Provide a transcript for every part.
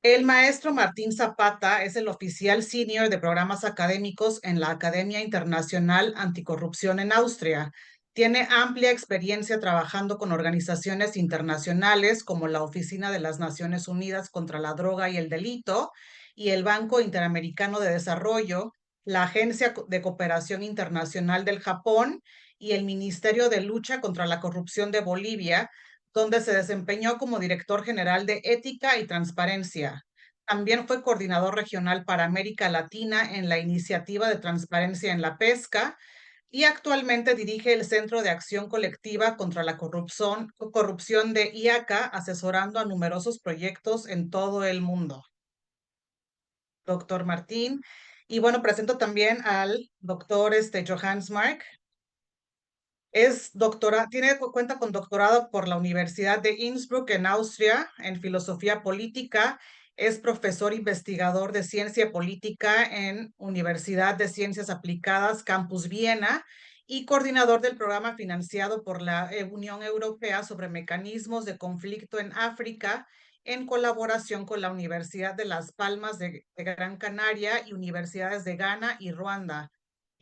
El maestro Martín Zapata es el oficial senior de programas académicos en la Academia Internacional Anticorrupción en Austria. Tiene amplia experiencia trabajando con organizaciones internacionales como la Oficina de las Naciones Unidas contra la Droga y el Delito y el Banco Interamericano de Desarrollo, la Agencia de Cooperación Internacional del Japón y el Ministerio de Lucha contra la Corrupción de Bolivia, donde se desempeñó como director general de Ética y Transparencia. También fue coordinador regional para América Latina en la Iniciativa de Transparencia en la Pesca y actualmente dirige el Centro de Acción Colectiva contra la Corrupción de IACA, asesorando a numerosos proyectos en todo el mundo. Doctor Martín. Y bueno, presento también al doctor Johannes Mark. Cuenta con doctorado por la Universidad de Innsbruck en Austria en filosofía política. Es profesor investigador de ciencia política en Universidad de Ciencias Aplicadas Campus Viena y coordinador del programa financiado por la Unión Europea sobre mecanismos de conflicto en África en colaboración con la Universidad de Las Palmas de Gran Canaria y universidades de Ghana y Ruanda.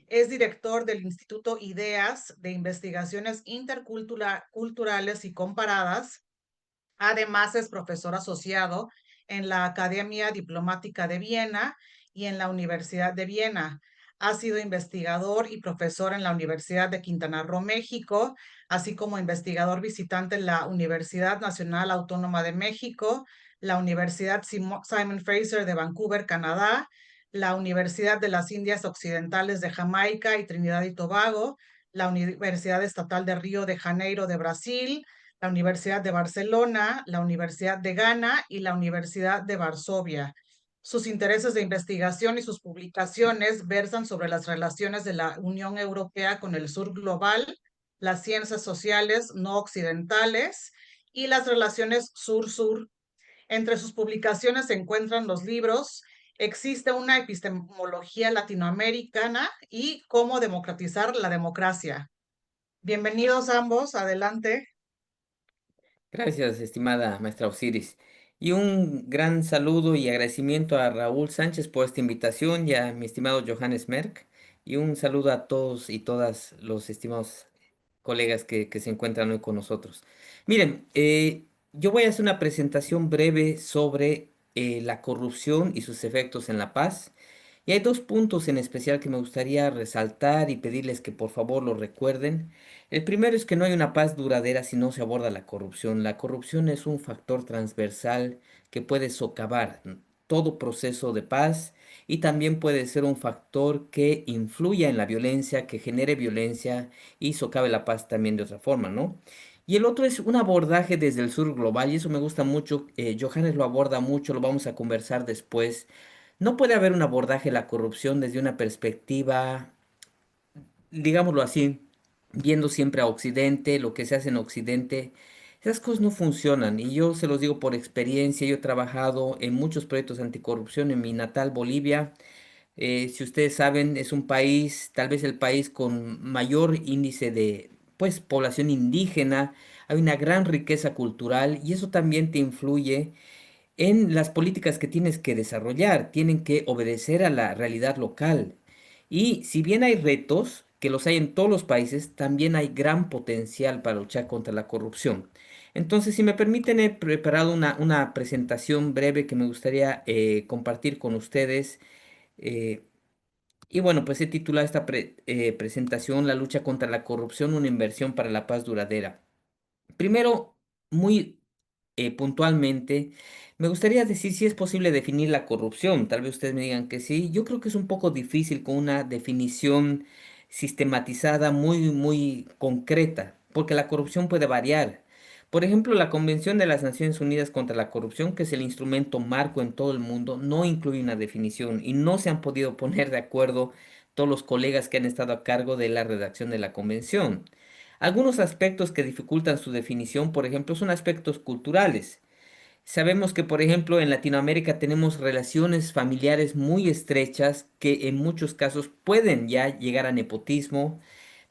Es director del Instituto Ideas de Investigaciones Interculturales y Comparadas. Además, es profesor asociado en la Academia Diplomática de Viena y en la Universidad de Viena. Ha sido investigador y profesor en la Universidad de Quintana Roo, México, así como investigador visitante en la Universidad Nacional Autónoma de México, la Universidad Simon Fraser de Vancouver, Canadá, la Universidad de las Indias Occidentales de Jamaica y Trinidad y Tobago, la Universidad Estatal de Río de Janeiro de Brasil, la Universidad de Barcelona, la Universidad de Ghana y la Universidad de Varsovia. Sus intereses de investigación y sus publicaciones versan sobre las relaciones de la Unión Europea con el sur global, las ciencias sociales no occidentales y las relaciones sur-sur. Entre sus publicaciones se encuentran los libros Existe una epistemología latinoamericana y Cómo democratizar la democracia. Bienvenidos ambos, adelante. Gracias, estimada maestra Osiris. Y un gran saludo y agradecimiento a Raúl Sánchez por esta invitación y a mi estimado Johannes Merck. Y un saludo a todos y todas los estimados colegas que se encuentran hoy con nosotros. Miren, yo voy a hacer una presentación breve sobre la corrupción y sus efectos en la paz. Y hay dos puntos en especial que me gustaría resaltar y pedirles que por favor lo recuerden. El primero es que no hay una paz duradera si no se aborda la corrupción. La corrupción es un factor transversal que puede socavar todo proceso de paz y también puede ser un factor que influya en la violencia, que genere violencia y socave la paz también de otra forma, ¿no? Y el otro es un abordaje desde el sur global y eso me gusta mucho. Johannes lo aborda mucho, lo vamos a conversar después. No puede haber un abordaje de la corrupción desde una perspectiva, digámoslo así, viendo siempre a Occidente, lo que se hace en Occidente. Esas cosas no funcionan y yo se los digo por experiencia. Yo he trabajado en muchos proyectos anticorrupción en mi natal Bolivia. Si ustedes saben, es un país, tal vez el país con mayor índice de, pues, población indígena. Hay una gran riqueza cultural y eso también te influye en las políticas que tienes que desarrollar, tienen que obedecer a la realidad local. Y si bien hay retos, que los hay en todos los países, también hay gran potencial para luchar contra la corrupción. Entonces, si me permiten, he preparado una presentación breve que me gustaría compartir con ustedes. eh, y bueno, pues he titulado esta presentación La lucha contra la corrupción, una inversión para la paz duradera. Primero, muy puntualmente, me gustaría decir si es posible definir la corrupción. Tal vez ustedes me digan que sí. Yo creo que es un poco difícil con una definición sistematizada muy concreta, porque la corrupción puede variar. Por ejemplo, la Convención de las Naciones Unidas contra la Corrupción, que es el instrumento marco en todo el mundo, no incluye una definición y no se han podido poner de acuerdo todos los colegas que han estado a cargo de la redacción de la convención. Algunos aspectos que dificultan su definición, por ejemplo, son aspectos culturales. Sabemos que, por ejemplo, en Latinoamérica tenemos relaciones familiares muy estrechas que en muchos casos pueden ya llegar a nepotismo.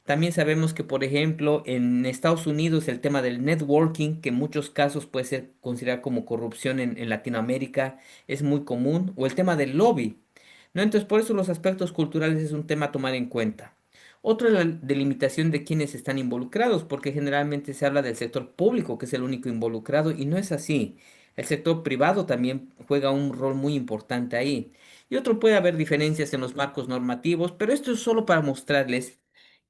También sabemos que, por ejemplo, en Estados Unidos el tema del networking, que en muchos casos puede ser considerado como corrupción en Latinoamérica, es muy común, o el tema del lobby, ¿no? Entonces, por eso los aspectos culturales es un tema a tomar en cuenta. Otro es la delimitación de quienes están involucrados, porque generalmente se habla del sector público, que es el único involucrado, y no es así. El sector privado también juega un rol muy importante ahí. Y otro puede haber diferencias en los marcos normativos, pero esto es solo para mostrarles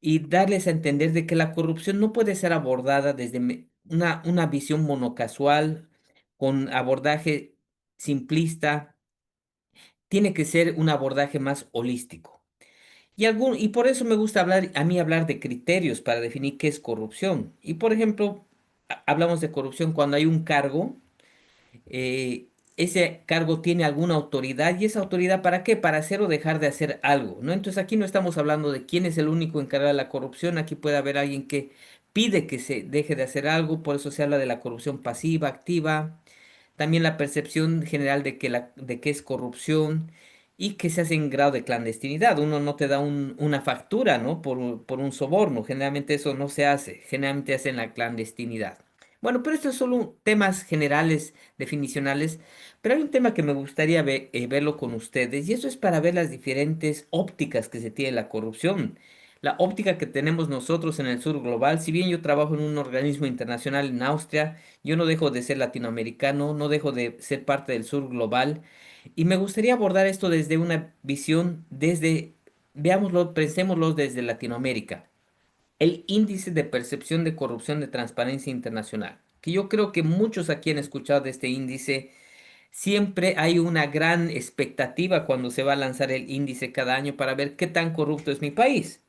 y darles a entender de que la corrupción no puede ser abordada desde una visión monocasual, con abordaje simplista, tiene que ser un abordaje más holístico. Y por eso me gusta hablar de criterios para definir qué es corrupción. Y por ejemplo, hablamos de corrupción cuando hay un cargo, eh, ese cargo tiene alguna autoridad y esa autoridad ¿para qué? Para hacer o dejar de hacer algo, ¿no? Entonces aquí no estamos hablando de quién es el único encargado de la corrupción, aquí puede haber alguien que pide que se deje de hacer algo, por eso se habla de la corrupción pasiva, activa, también la percepción general de que es corrupción y que se hace en grado de clandestinidad. Uno no te da una factura, ¿no? Por un soborno. Generalmente eso no se hace. Generalmente se hace en la clandestinidad. Bueno, pero estos son solo temas generales, definicionales, pero hay un tema que me gustaría verlo con ustedes y eso es para ver las diferentes ópticas que se tiene la corrupción. La óptica que tenemos nosotros en el sur global, si bien yo trabajo en un organismo internacional en Austria, yo no dejo de ser latinoamericano, no dejo de ser parte del sur global y me gustaría abordar esto desde una visión, veámoslo, pensémoslo desde Latinoamérica. El índice de percepción de corrupción de Transparencia Internacional, que yo creo que muchos aquí han escuchado de este índice. Siempre hay una gran expectativa cuando se va a lanzar el índice cada año para ver qué tan corrupto es mi país.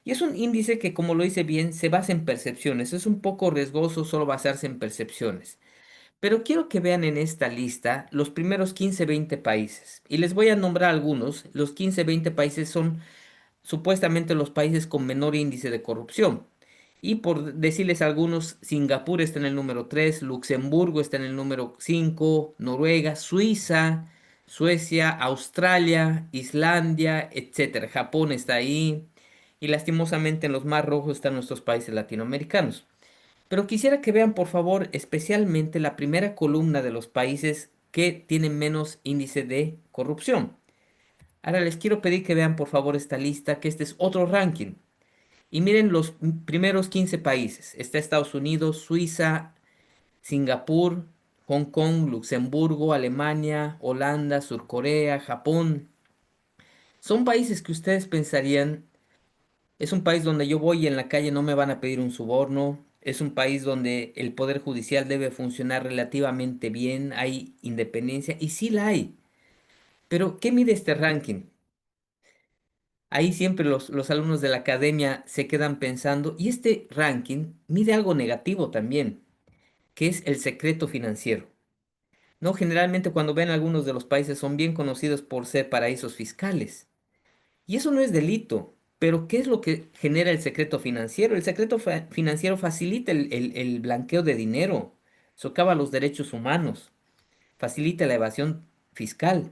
Y es un índice que, como lo dice bien, se basa en percepciones. Es un poco riesgoso solo basarse en percepciones. Pero quiero que vean en esta lista los primeros 15-20 países. Y les voy a nombrar algunos. Los 15-20 países son supuestamente los países con menor índice de corrupción. Y por decirles algunos, Singapur está en el número 3, Luxemburgo está en el número 5, Noruega, Suiza, Suecia, Australia, Islandia, etcétera. Japón está ahí. Y lastimosamente en los más rojos están nuestros países latinoamericanos. Pero quisiera que vean, por favor, especialmente la primera columna de los países que tienen menos índice de corrupción. Ahora les quiero pedir que vean, por favor, esta lista, que este es otro ranking. Y miren los primeros 15 países. Está Estados Unidos, Suiza, Singapur, Hong Kong, Luxemburgo, Alemania, Holanda, Surcorea, Japón. Son países que ustedes pensarían, es un país donde yo voy y en la calle no me van a pedir un soborno. Es un país donde el poder judicial debe funcionar relativamente bien, hay independencia y sí la hay. Pero, ¿qué mide este ranking? Ahí siempre los alumnos de la academia se quedan pensando, y este ranking mide algo negativo también, que es el secreto financiero. ¿No? Generalmente cuando ven algunos de los países son bien conocidos por ser paraísos fiscales. Y eso no es delito. Pero ¿qué es lo que genera el secreto financiero? El secreto financiero facilita el blanqueo de dinero, socava los derechos humanos, facilita la evasión fiscal.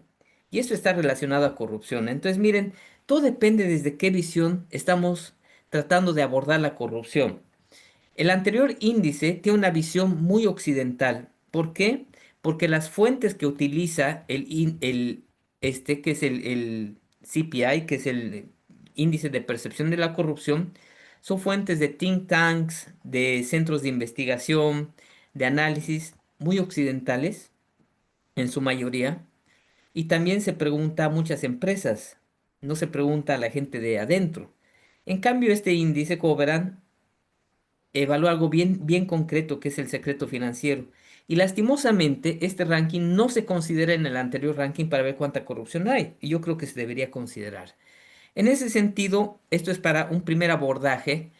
Y esto está relacionado a corrupción. Entonces, miren, todo depende desde qué visión estamos tratando de abordar la corrupción. El anterior índice tiene una visión muy occidental. ¿Por qué? Porque las fuentes que utiliza que es el CPI, que es el índice de percepción de la corrupción, son fuentes de think tanks, de centros de investigación, de análisis muy occidentales, en su mayoría. Y también se pregunta a muchas empresas, no se pregunta a la gente de adentro. En cambio, este índice, como verán, evalúa algo bien, bien concreto que es el secreto financiero. Y lastimosamente, este ranking no se considera en el anterior ranking para ver cuánta corrupción hay. Y yo creo que se debería considerar. En ese sentido, esto es para un primer abordaje.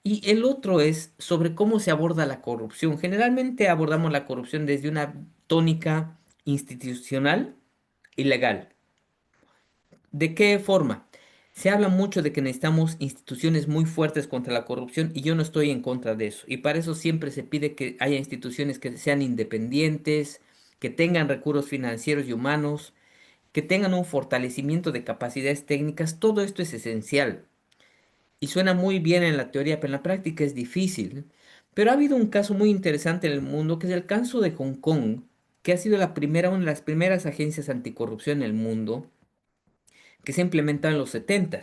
Y el otro es sobre cómo se aborda la corrupción. Generalmente abordamos la corrupción desde una tónica institucional y legal. ¿De qué forma? Se habla mucho de que necesitamos instituciones muy fuertes contra la corrupción y yo no estoy en contra de eso. Y para eso siempre se pide que haya instituciones que sean independientes, que tengan recursos financieros y humanos, que tengan un fortalecimiento de capacidades técnicas. Todo esto es esencial. y suena muy bien en la teoría, pero en la práctica es difícil. Pero ha habido un caso muy interesante en el mundo, que es el caso de Hong Kong, que ha sido una de las primeras agencias anticorrupción en el mundo, que se ha implementado en los 70.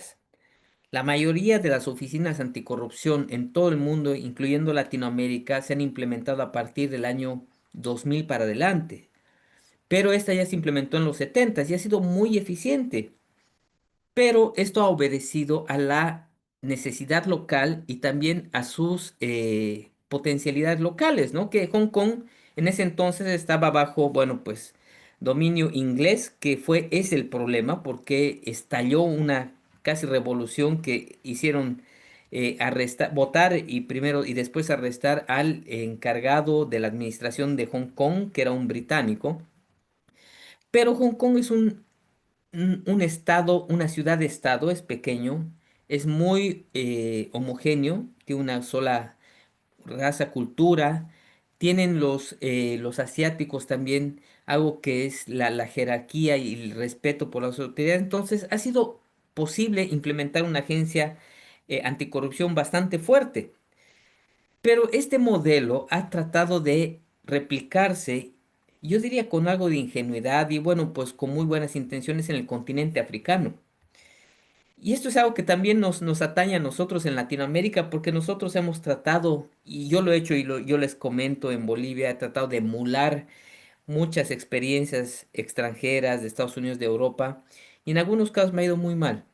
La mayoría de las oficinas anticorrupción en todo el mundo, incluyendo Latinoamérica, se han implementado a partir del año 2000 para adelante. Pero esta ya se implementó en los 70 y ha sido muy eficiente. Pero esto ha obedecido a la necesidad local y también a sus potencialidades locales, ¿no? Que Hong Kong en ese entonces estaba bajo, bueno, pues dominio inglés, es el problema, porque estalló una casi revolución que hicieron votar y primero y después arrestar al encargado de la administración de Hong Kong, que era un británico. Pero Hong Kong es un estado, una ciudad-estado, es pequeño, es muy homogéneo, tiene una sola raza, cultura, tienen los asiáticos también algo que es la jerarquía y el respeto por las autoridades. Entonces, ha sido posible implementar una agencia anticorrupción bastante fuerte. Pero este modelo ha tratado de replicarse, yo diría con algo de ingenuidad y bueno, pues con muy buenas intenciones en el continente africano. Y esto es algo que también nos atañe a nosotros en Latinoamérica, porque nosotros hemos tratado, y yo lo he hecho yo les comento en Bolivia, he tratado de emular muchas experiencias extranjeras de Estados Unidos, de Europa, y en algunos casos me ha ido muy mal,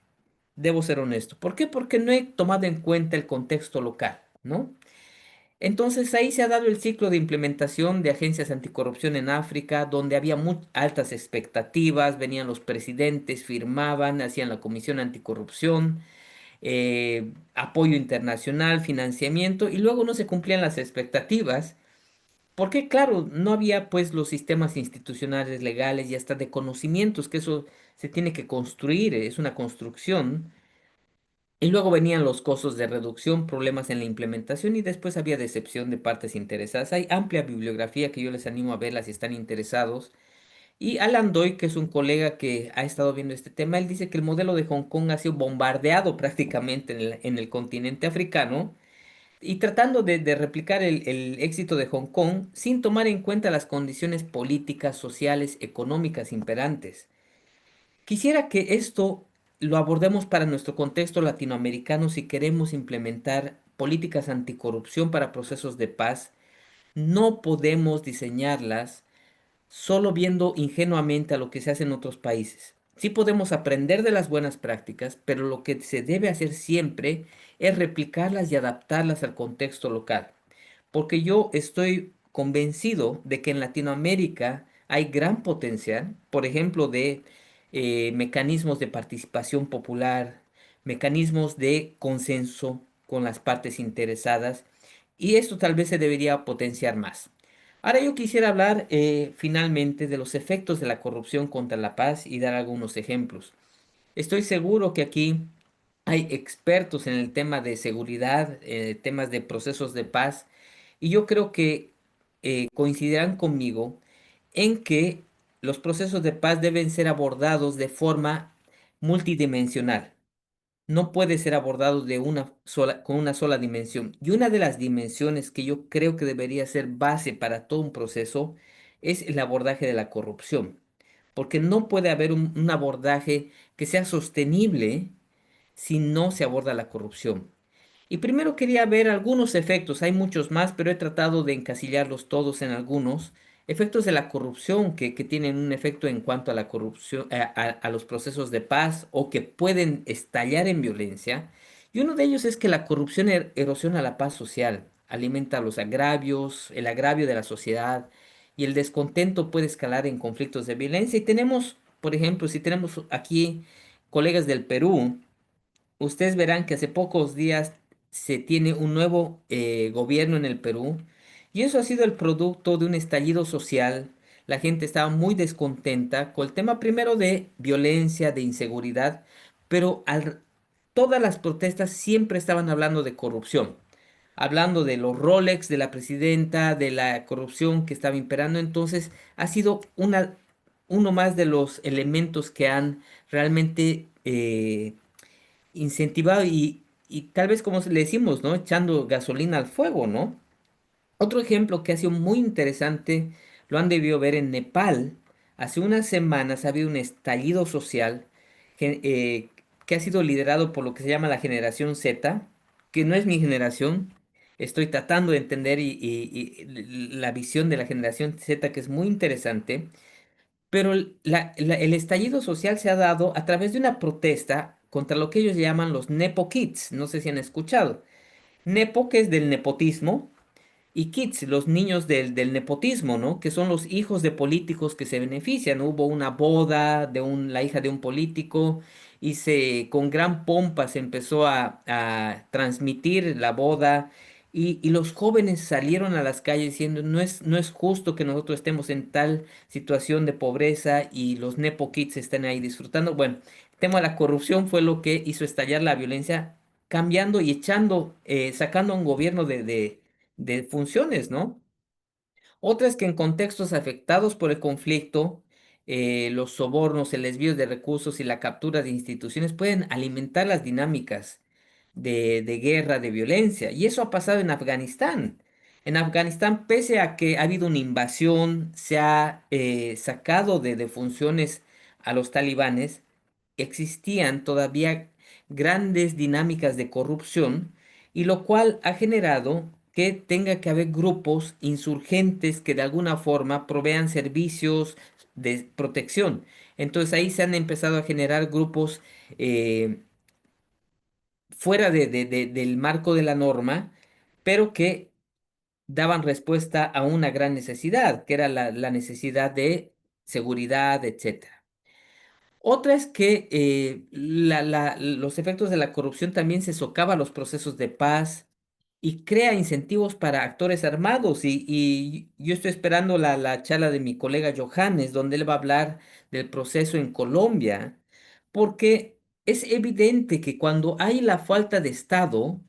debo ser honesto. ¿Por qué? Porque no he tomado en cuenta el contexto local, ¿no? Entonces ahí se ha dado el ciclo de implementación de agencias anticorrupción en África, donde había muy altas expectativas, venían los presidentes, firmaban, hacían la comisión anticorrupción, apoyo internacional, financiamiento, y luego no se cumplían las expectativas, porque claro, no había pues los sistemas institucionales legales y hasta de conocimientos, que eso se tiene que construir, es una construcción. Y luego venían los costos de reducción, problemas en la implementación y después había decepción de partes interesadas. Hay amplia bibliografía que yo les animo a verla si están interesados. Y Alan Doy, que es un colega que ha estado viendo este tema, él dice que el modelo de Hong Kong ha sido bombardeado prácticamente en el continente africano y tratando de replicar el éxito de Hong Kong sin tomar en cuenta las condiciones políticas, sociales, económicas imperantes. Quisiera que esto lo abordemos para nuestro contexto latinoamericano si queremos implementar políticas anticorrupción para procesos de paz. No podemos diseñarlas solo viendo ingenuamente a lo que se hace en otros países. Sí podemos aprender de las buenas prácticas, pero lo que se debe hacer siempre es replicarlas y adaptarlas al contexto local. Porque yo estoy convencido de que en Latinoamérica hay gran potencial, por ejemplo, de mecanismos de participación popular, mecanismos de consenso con las partes interesadas, y esto tal vez se debería potenciar más. Ahora yo quisiera hablar finalmente de los efectos de la corrupción contra la paz y dar algunos ejemplos. Estoy seguro que aquí hay expertos en el tema de seguridad, temas de procesos de paz, y yo creo que coincidirán conmigo en que los procesos de paz deben ser abordados de forma multidimensional. No puede ser abordado con una sola dimensión. Y una de las dimensiones que yo creo que debería ser base para todo un proceso es el abordaje de la corrupción. Porque no puede haber un abordaje que sea sostenible si no se aborda la corrupción. Y primero quería ver algunos efectos, hay muchos más, pero he tratado de encasillarlos todos en algunos. Efectos de la corrupción que tienen un efecto en cuanto a la corrupción, a los procesos de paz o que pueden estallar en violencia. Y uno de ellos es que la corrupción erosiona la paz social, alimenta los agravios, el agravio de la sociedad y el descontento puede escalar en conflictos de violencia. Y tenemos, por ejemplo, si tenemos aquí colegas del Perú, ustedes verán que hace pocos días se tiene un nuevo gobierno en el Perú y eso ha sido el producto de un estallido social. La gente estaba muy descontenta con el tema primero de violencia, de inseguridad, pero todas las protestas siempre estaban hablando de corrupción, hablando de los Rolex de la presidenta, de la corrupción que estaba imperando. Entonces ha sido uno más de los elementos que han realmente incentivado y y tal vez como le decimos, ¿no? Echando gasolina al fuego, ¿no? Otro ejemplo que ha sido muy interesante, lo han debido ver en Nepal. Hace unas semanas ha habido un estallido social que, eh, que ha sido liderado por lo que se llama la generación Z, que no es mi generación. Estoy tratando de entender y la visión de la generación Z, que es muy interesante. Pero el estallido social se ha dado a través de una protesta contra lo que ellos llaman los Nepo Kids. No sé si han escuchado. Nepo, que es del nepotismo, y kids, los niños del nepotismo, ¿no? Que son los hijos de políticos que se benefician. Hubo una boda de la hija de un político y con gran pompa se empezó a transmitir la boda y los jóvenes salieron a las calles diciendo no es justo que nosotros estemos en tal situación de pobreza y los nepo kids estén ahí disfrutando. Bueno, el tema de la corrupción fue lo que hizo estallar la violencia cambiando y sacando a un gobierno de funciones, ¿no? Otras que en contextos afectados por el conflicto, los sobornos, el desvío de recursos y la captura de instituciones pueden alimentar las dinámicas de guerra, de violencia. Y eso ha pasado en Afganistán. En Afganistán, pese a que ha habido una invasión, se ha sacado de funciones a los talibanes, existían todavía grandes dinámicas de corrupción y lo cual ha generado que tenga que haber grupos insurgentes que de alguna forma provean servicios de protección. Entonces ahí se han empezado a generar grupos eh, fuera del marco de la norma, pero que daban respuesta a una gran necesidad, que era la necesidad de seguridad, etcétera. Otra es que los efectos de la corrupción también se socavan los procesos de paz y crea incentivos para actores armados. Y yo estoy esperando la charla de mi colega Johannes, donde él va a hablar del proceso en Colombia, porque es evidente que cuando hay la falta de Estado,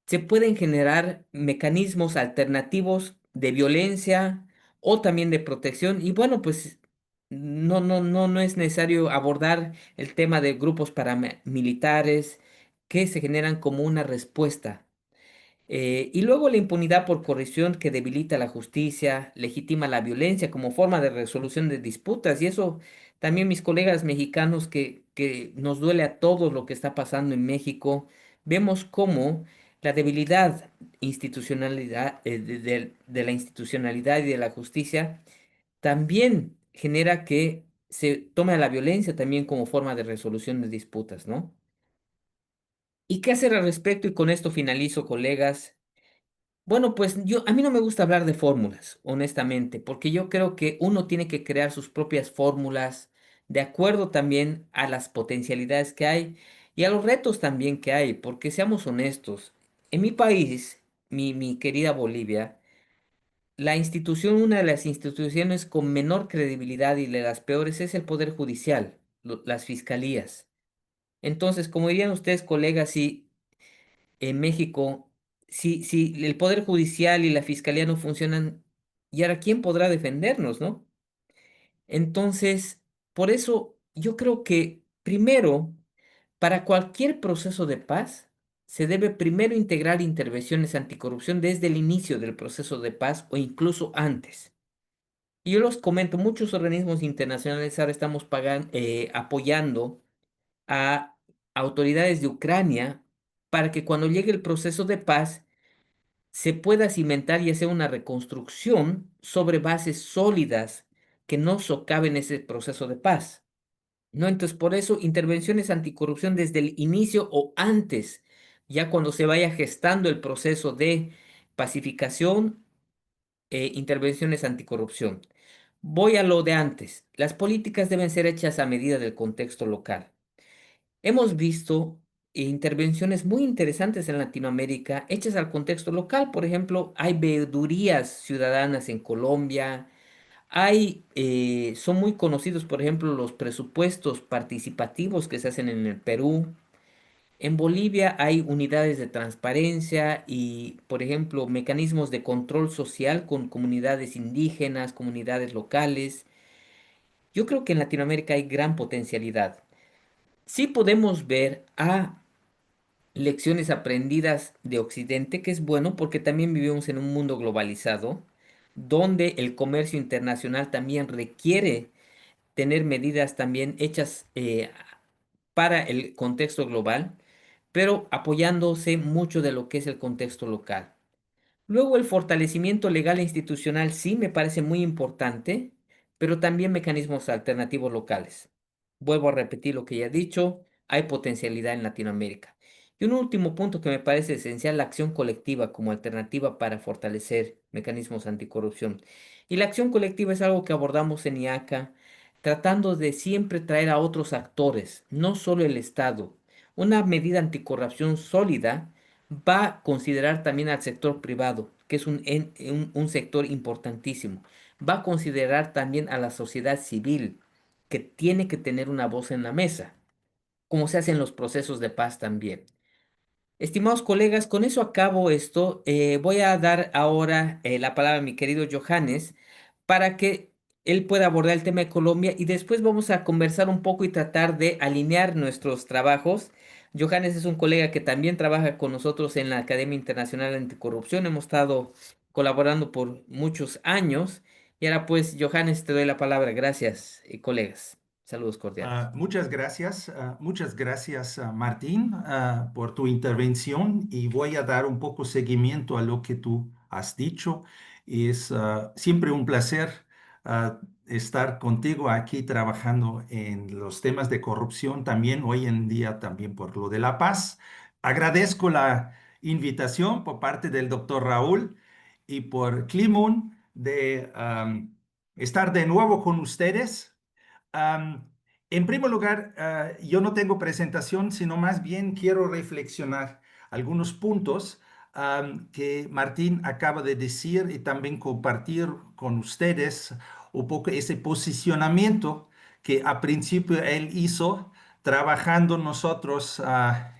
se pueden generar mecanismos alternativos de violencia o también de protección. Y bueno, pues no es necesario abordar el tema de grupos paramilitares que se generan como una respuesta y luego la impunidad por corrupción que debilita la justicia, legitima la violencia como forma de resolución de disputas. Y eso también mis colegas mexicanos que nos duele a todos lo que está pasando en México, vemos cómo la debilidad de la institucionalidad y de la justicia también genera que se tome la violencia también como forma de resolución de disputas, ¿no? ¿Y qué hacer al respecto? Y con esto finalizo, colegas. Bueno, pues a mí no me gusta hablar de fórmulas, honestamente, porque yo creo que uno tiene que crear sus propias fórmulas de acuerdo también a las potencialidades que hay y a los retos también que hay, porque seamos honestos, en mi país, mi querida Bolivia, una de las instituciones con menor credibilidad y de las peores es el Poder Judicial, las fiscalías. Entonces, como dirían ustedes, colegas, si en México, si el Poder Judicial y la Fiscalía no funcionan, ¿y ahora quién podrá defendernos, no? Entonces, por eso yo creo que primero, para cualquier proceso de paz, se debe primero integrar intervenciones anticorrupción desde el inicio del proceso de paz o incluso antes. Y yo los comento, muchos organismos internacionales ahora estamos apoyando a autoridades de Ucrania para que cuando llegue el proceso de paz se pueda cimentar y hacer una reconstrucción sobre bases sólidas que no socaven ese proceso de paz. ¿No? Entonces, por eso, intervenciones anticorrupción desde el inicio o antes, ya cuando se vaya gestando el proceso de pacificación, intervenciones anticorrupción. Voy a lo de antes. Las políticas deben ser hechas a medida del contexto local. Hemos visto intervenciones muy interesantes en Latinoamérica hechas al contexto local. Por ejemplo, hay veedurías ciudadanas en Colombia. Son muy conocidos, por ejemplo, los presupuestos participativos que se hacen en el Perú. En Bolivia hay unidades de transparencia y, por ejemplo, mecanismos de control social con comunidades indígenas, comunidades locales. Yo creo que en Latinoamérica hay gran potencialidad. Sí podemos ver a lecciones aprendidas de Occidente, que es bueno porque también vivimos en un mundo globalizado, donde el comercio internacional también requiere tener medidas también hechas para el contexto global, pero apoyándose mucho de lo que es el contexto local. Luego el fortalecimiento legal e institucional sí me parece muy importante, pero también mecanismos alternativos locales. Vuelvo a repetir lo que ya he dicho, hay potencialidad en Latinoamérica. Y un último punto que me parece esencial, la acción colectiva como alternativa para fortalecer mecanismos anticorrupción. Y la acción colectiva es algo que abordamos en IACA, tratando de siempre traer a otros actores, no solo el Estado. Una medida anticorrupción sólida va a considerar también al sector privado, que es un sector importantísimo. Va a considerar también a la sociedad civil, que tiene que tener una voz en la mesa, como se hace en los procesos de paz también. Estimados colegas, con eso acabo esto. Voy a dar ahora la palabra a mi querido Johannes para que él pueda abordar el tema de Colombia y después vamos a conversar un poco y tratar de alinear nuestros trabajos. Johannes es un colega que también trabaja con nosotros en la Academia Internacional Anticorrupción. Hemos estado colaborando por muchos años. Y ahora pues, Johannes, te doy la palabra. Gracias, colegas. Saludos cordiales. Muchas gracias, Martín, por tu intervención y voy a dar un poco seguimiento a lo que tú has dicho. Es siempre un placer estar contigo aquí trabajando en los temas de corrupción, también hoy en día también por lo de la paz. Agradezco la invitación por parte del doctor Raúl y por Climun de estar de nuevo con ustedes. Am, en primer lugar, yo no tengo presentación, sino más bien quiero reflexionar algunos puntos que Martín acaba de decir y también compartir con ustedes un poco ese posicionamiento que a principio él hizo trabajando nosotros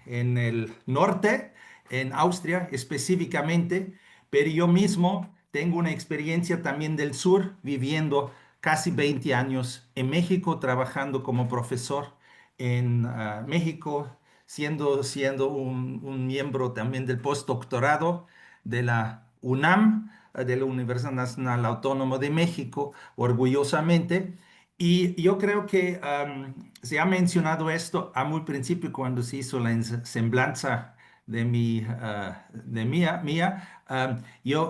en el norte, en Austria específicamente, pero yo mismo tengo una experiencia también del sur viviendo casi 20 años en México, trabajando como profesor en México, siendo un miembro también del postdoctorado de la UNAM, de la Universidad Nacional Autónoma de México, orgullosamente. Y yo creo que se ha mencionado esto a muy principio cuando se hizo la semblanza de mía.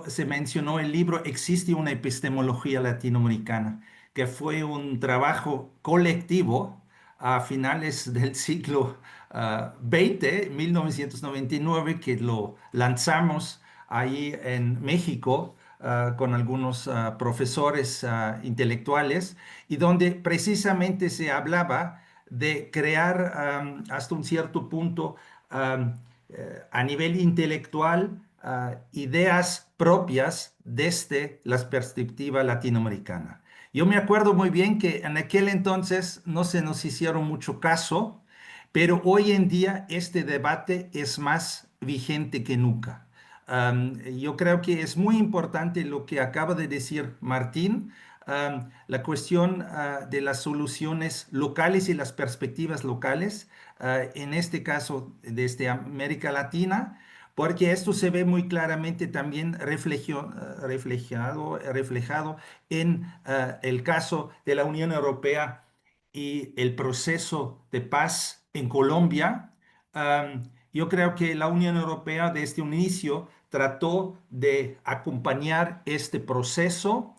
Se mencionó el libro Existe una epistemología latinoamericana, que fue un trabajo colectivo a finales del siglo XX, 1999, que lo lanzamos ahí en México con algunos profesores intelectuales y donde precisamente se hablaba de crear hasta un cierto punto a nivel intelectual ideas propias desde la perspectiva latinoamericana. Yo me acuerdo muy bien que en aquel entonces no se nos hicieron mucho caso, pero hoy en día este debate es más vigente que nunca. Yo creo que es muy importante lo que acaba de decir Martín, la cuestión de las soluciones locales y las perspectivas locales, en este caso desde América Latina, porque esto se ve muy claramente también reflejado en el caso de la Unión Europea y el proceso de paz en Colombia. Yo creo que la Unión Europea desde un inicio trató de acompañar este proceso.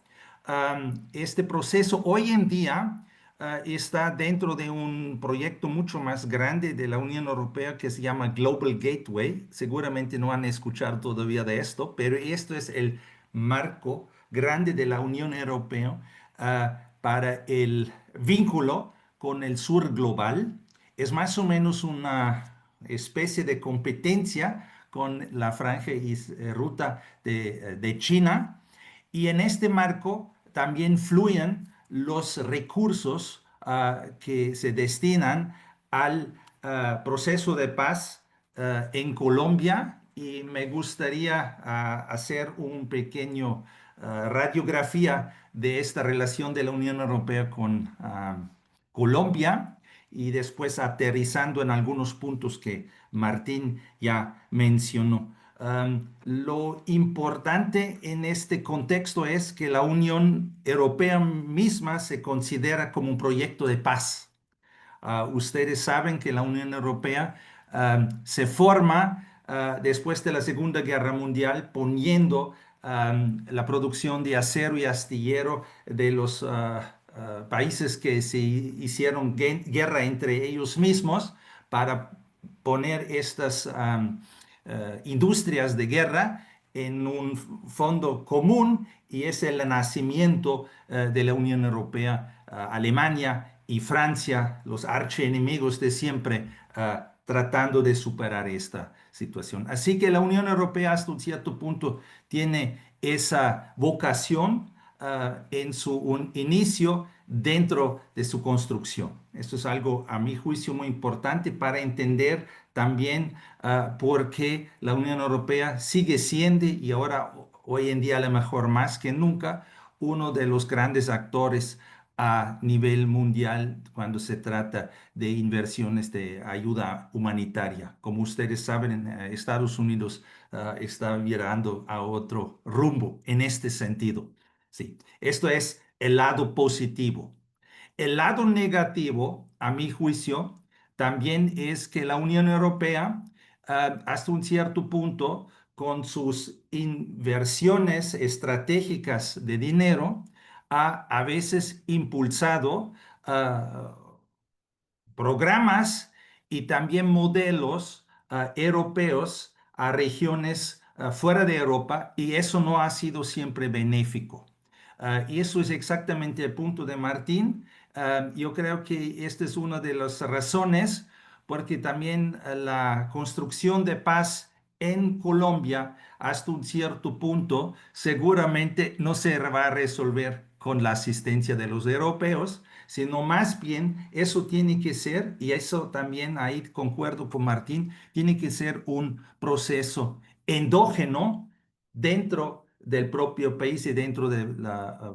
Este proceso hoy en día está dentro de un proyecto mucho más grande de la Unión Europea que se llama Global Gateway. Seguramente no han escuchado todavía de esto, pero esto es el marco grande de la Unión Europea para el vínculo con el sur global. Es más o menos una especie de competencia con la franja y ruta de China. Y en este marco también fluyen los recursos que se destinan al proceso de paz en Colombia. Y me gustaría hacer un pequeño radiografía de esta relación de la Unión Europea con Colombia. y después aterrizando en algunos puntos que Martín ya mencionó. Lo importante en este contexto es que la Unión Europea misma se considera como un proyecto de paz. Ustedes saben que la Unión Europea se forma después de la Segunda Guerra Mundial poniendo la producción de acero y astillero de los países que se hicieron guerra entre ellos mismos para poner estas industrias de guerra en un fondo común y es el nacimiento de la Unión Europea, Alemania y Francia, los archienemigos de siempre, tratando de superar esta situación. Así que la Unión Europea hasta un cierto punto tiene esa vocación en su inicio dentro de su construcción. Esto es algo, a mi juicio, muy importante para entender también por qué la Unión Europea sigue siendo, y ahora hoy en día a lo mejor más que nunca, uno de los grandes actores a nivel mundial cuando se trata de inversiones de ayuda humanitaria. Como ustedes saben, en Estados Unidos está virando a otro rumbo en este sentido. Sí, esto es el lado positivo. El lado negativo, a mi juicio, también es que la Unión Europea, hasta un cierto punto, con sus inversiones estratégicas de dinero, ha a veces impulsado programas y también modelos europeos a regiones fuera de Europa y eso no ha sido siempre benéfico. Y eso es exactamente el punto de Martín. Yo creo que esta es una de las razones porque también la construcción de paz en Colombia hasta un cierto punto seguramente no se va a resolver con la asistencia de los europeos, sino más bien eso tiene que ser, y eso también ahí concuerdo con Martín, tiene que ser un proceso endógeno dentro del propio país y dentro de la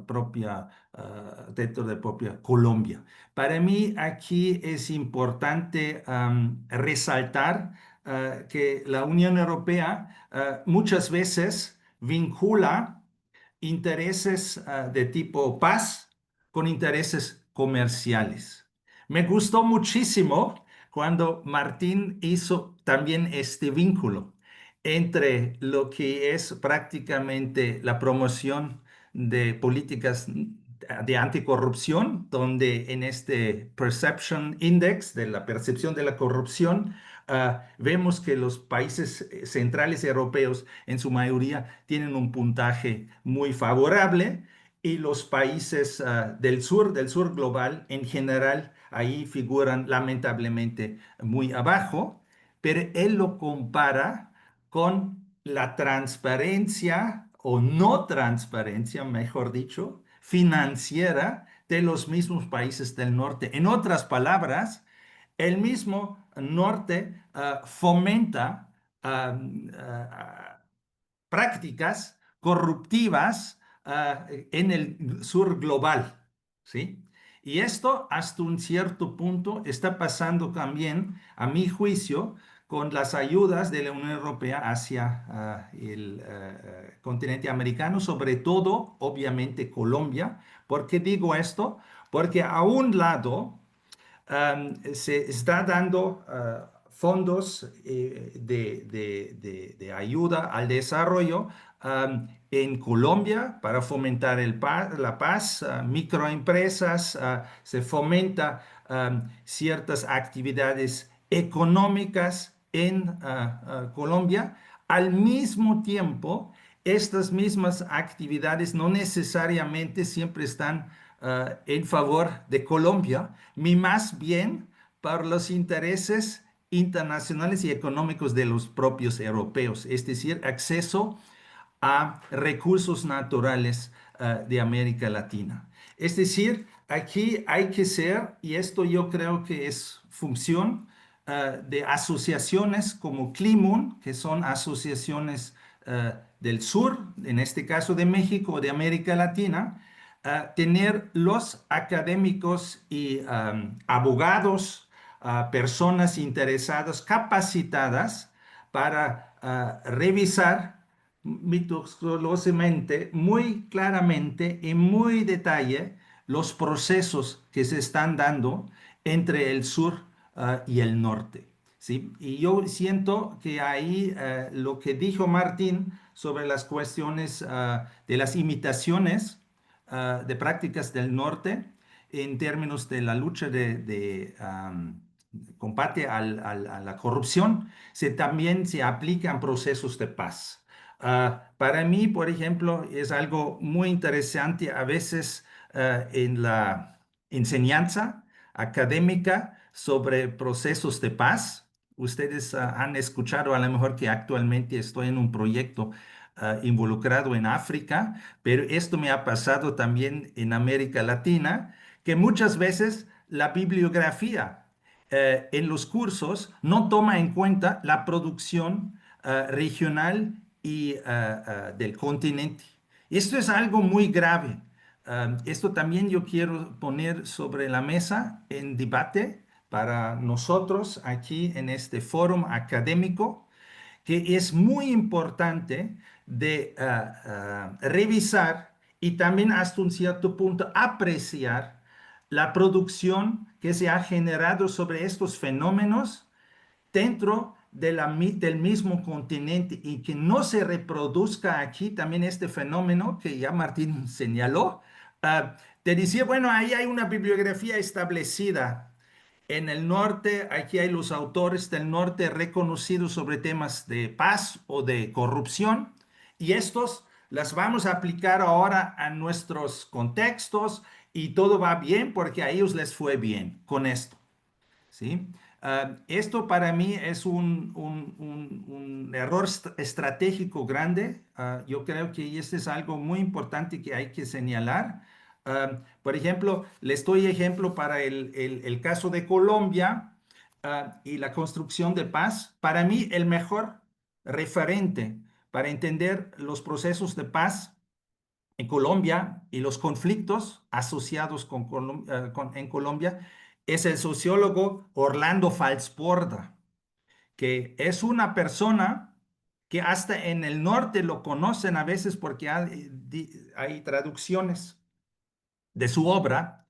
dentro de propia Colombia. Para mí aquí es importante resaltar que la Unión Europea muchas veces vincula intereses de tipo paz con intereses comerciales. Me gustó muchísimo cuando Martín hizo también este vínculo entre lo que es prácticamente la promoción de políticas de anticorrupción, donde en este Perception Index de la percepción de la corrupción, vemos que los países centrales europeos en su mayoría tienen un puntaje muy favorable y los países del sur global en general, ahí figuran lamentablemente muy abajo, pero él lo compara con la transparencia o no transparencia, mejor dicho, financiera de los mismos países del norte. En otras palabras, el mismo norte fomenta prácticas corruptivas en el sur global, ¿sí? Y esto hasta un cierto punto está pasando también, a mi juicio, con las ayudas de la Unión Europea hacia el continente americano, sobre todo, obviamente, Colombia. ¿Por qué digo esto? Porque a un lado se está dando fondos de ayuda al desarrollo en Colombia para fomentar la paz, microempresas, se fomenta ciertas actividades económicas en Colombia. Al mismo tiempo, estas mismas actividades no necesariamente siempre están en favor de Colombia, ni más bien por los intereses internacionales y económicos de los propios europeos, es decir, acceso a recursos naturales de América Latina. Es decir, aquí hay que ser, y esto yo creo que es función de asociaciones como Climun, que son asociaciones del sur, en este caso de México o de América Latina, tener los académicos y abogados personas interesadas, capacitadas para revisar meticulosamente, muy claramente, en muy detalle, los procesos que se están dando entre el sur y el norte. ¿Sí? Y yo siento que ahí lo que dijo Martín sobre las cuestiones de las imitaciones de prácticas del norte en términos de la lucha de combate a la corrupción, también se aplican procesos de paz. Para mí, por ejemplo, es algo muy interesante a veces en la enseñanza académica sobre procesos de paz. Ustedes han escuchado a lo mejor que actualmente estoy en un proyecto involucrado en África, pero esto me ha pasado también en América Latina, que muchas veces la bibliografía en los cursos no toma en cuenta la producción regional y del continente. Esto es algo muy grave. Esto también yo quiero poner sobre la mesa en debate para nosotros aquí en este foro académico, que es muy importante de revisar y también hasta un cierto punto apreciar la producción que se ha generado sobre estos fenómenos dentro del mismo continente y que no se reproduzca aquí también este fenómeno que ya Martín señaló. Te decía, bueno, ahí hay una bibliografía establecida. En el norte, aquí hay los autores del norte reconocidos sobre temas de paz o de corrupción, y estos las vamos a aplicar ahora a nuestros contextos y todo va bien porque a ellos les fue bien con esto. ¿Sí? Esto para mí es un error estratégico grande. Yo creo que este es algo muy importante que hay que señalar. Por ejemplo, les doy ejemplo para el caso de Colombia y la construcción de paz. Para mí, el mejor referente para entender los procesos de paz en Colombia y los conflictos asociados en Colombia es el sociólogo Orlando Falsborda, que es una persona que hasta en el norte lo conocen a veces porque hay traducciones de su obra,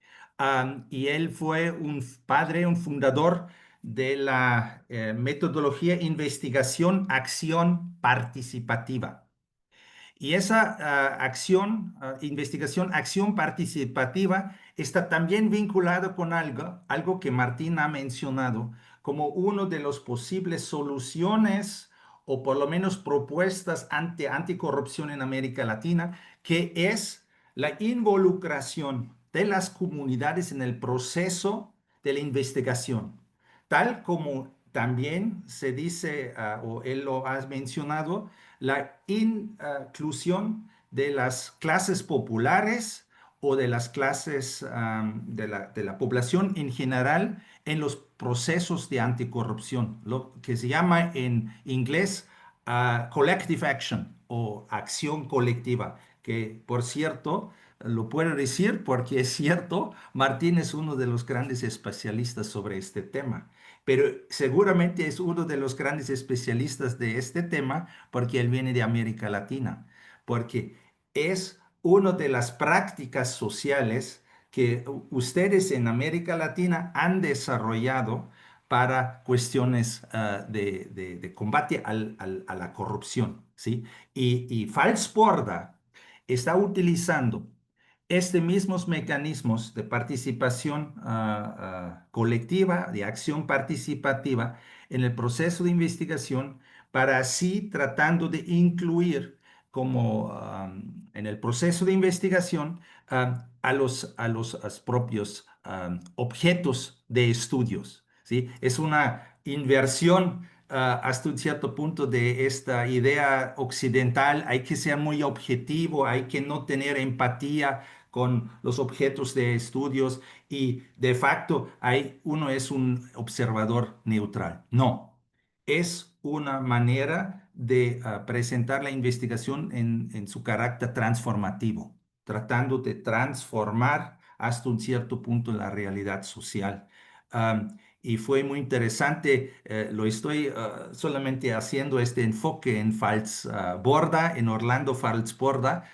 y él fue un padre, un fundador de la metodología investigación, acción participativa. Y esa investigación, acción participativa, está también vinculado con algo que Martín ha mencionado como uno de los posibles soluciones o por lo menos propuestas anticorrupción en América Latina, que es la involucración de las comunidades en el proceso de la investigación, tal como también se dice, o él lo ha mencionado, la inclusión de las clases populares o de las clases de la población en general en los procesos de anticorrupción, lo que se llama en inglés collective action o acción colectiva, que por cierto, lo puedo decir porque es cierto, Martín es uno de los grandes especialistas sobre este tema, pero seguramente es uno de los grandes especialistas de este tema porque él viene de América Latina, porque es una de las prácticas sociales que ustedes en América Latina han desarrollado para cuestiones de combate a la corrupción, ¿sí? Y Falsborda está utilizando estos mismos mecanismos de participación colectiva, de acción participativa en el proceso de investigación para así tratando de incluir como en el proceso de investigación a los propios objetos de estudios, ¿sí? Es una inversión hasta un cierto punto de esta idea occidental. Hay que ser muy objetivo, hay que no tener empatía con los objetos de estudios y de facto uno es un observador neutral. No, es una manera de presentar la investigación en su carácter transformativo, tratando de transformar hasta un cierto punto la realidad social. y fue muy interesante. Lo estoy solamente haciendo este enfoque en Borda, en Orlando Falls Borda,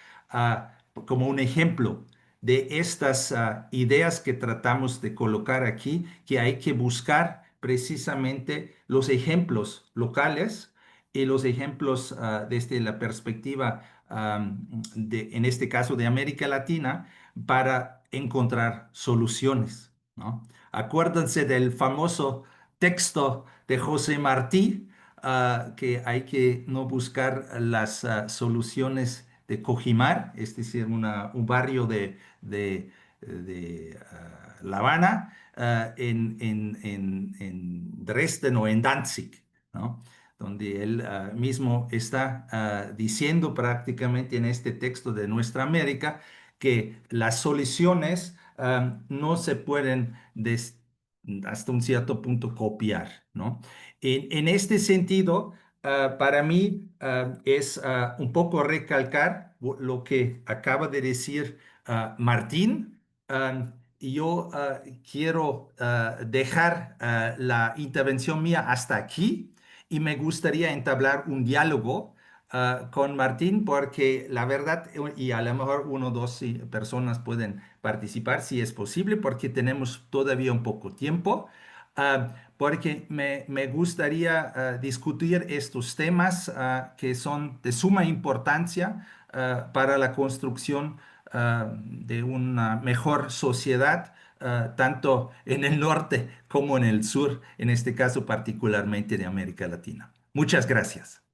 como un ejemplo de estas ideas que tratamos de colocar aquí, que hay que buscar precisamente los ejemplos locales y los ejemplos desde la perspectiva, en este caso de América Latina, para encontrar soluciones, ¿no? Acuérdense del famoso texto de José Martí, que hay que no buscar las soluciones de Cojimar, es decir, un barrio de La Habana, en Dresden o en Danzig, ¿no? Donde él mismo está diciendo prácticamente en este texto de Nuestra América que las soluciones no se pueden hasta un cierto punto copiar, ¿no? En este sentido, para mí es un poco recalcar lo que acaba de decir Martín. Y yo quiero dejar la intervención mía hasta aquí y me gustaría entablar un diálogo con Martín, porque la verdad, y a lo mejor uno o dos sí, personas pueden participar si es posible, porque tenemos todavía un poco tiempo, porque me gustaría discutir estos temas que son de suma importancia para la construcción de una mejor sociedad, tanto en el norte como en el sur, en este caso particularmente de América Latina. Muchas gracias.